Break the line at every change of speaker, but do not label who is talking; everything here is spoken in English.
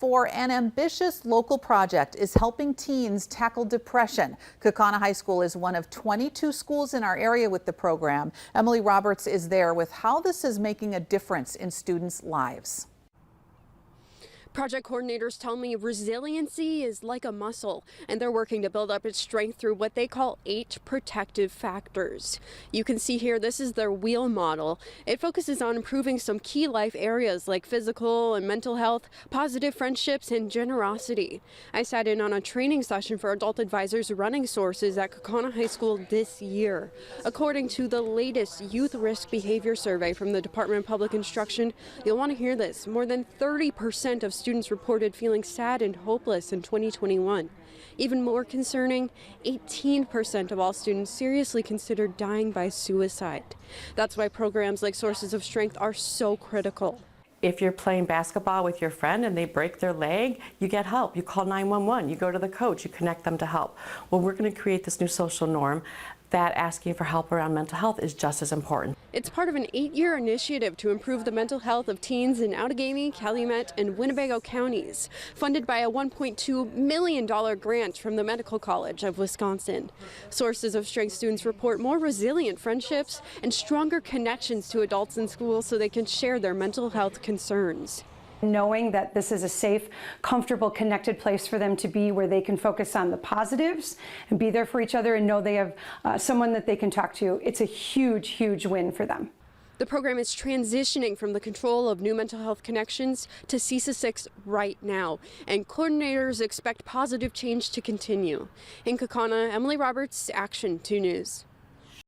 For an ambitious local project is helping teens tackle depression. Kaukauna High School is one of 22 schools in our area with the program. Emily Roberts is there with how this is making a difference in students' lives.
Project coordinators tell me resiliency is like a muscle, and they're working to build up its strength through what they call 8 protective factors. You can see here, this is their wheel model. It focuses on improving some key life areas like physical and mental health, positive friendships, and generosity. I sat in on a training session for adult advisors running sources at Kaukauna High School this year. According to the latest Youth Risk Behavior Survey from the Department of Public Instruction, you'll want to hear this, more than 30% of students reported feeling sad and hopeless in 2021. Even more concerning, 18% of all students seriously considered dying by suicide. That's why programs like Sources of Strength are so critical.
If you're playing basketball with your friend and they break their leg, you get help. You call 911, you go to the coach, you connect them to help. Well, we're going to create this new social norm that asking for help around mental health is just as important.
It's part of an 8-year initiative to improve the mental health of teens in Outagamie, Calumet, and Winnebago counties, funded by a $1.2 million grant from the Medical College of Wisconsin. Sources of Strength students report more resilient friendships and stronger connections to adults in school so they can share their mental health concerns.
Knowing that this is a safe, comfortable, connected place for them to be where they can focus on the positives and be there for each other and know they have someone that they can talk to, it's a huge, huge win for them.
The program is transitioning from the control of new mental health connections to CESA 6 right now, and coordinators expect positive change to continue. In Kaukauna, Emily Roberts, Action 2 News.